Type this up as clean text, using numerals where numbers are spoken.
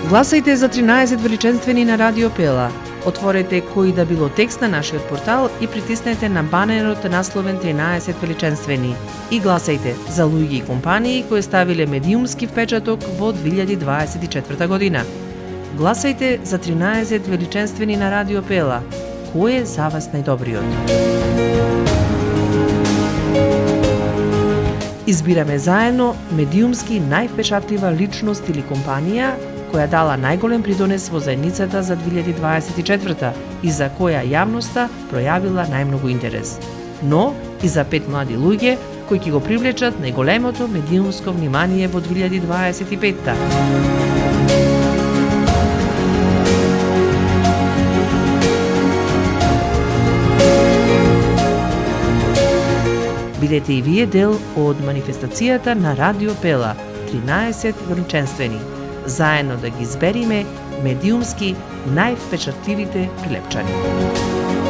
Гласајте за 13 величенствени на Радио Пела. Отворете кој да било текст на нашиот портал и притиснете на банерот насловен 13 величенствени. И гласајте за луѓе и компании кои ставиле медиумски впечаток во 2024 година. Гласајте за 13 величенствени на Радио Пела. Кој е за вас најдобриот? Избираме заедно медиумски највпечатлива личност или компанија која дала најголем придонес во заедницата за 2024 и за која јавноста пројавила најмногу интерес. Но и за 5 млади луѓе кои ќе го привлечат најголемото медиумско внимание во 2025-та. Бидете и вие дел од манифестацијата на Радио Пела 13 величенствени. Заедно да ги избериме медиумски највпечатливите прилепчани.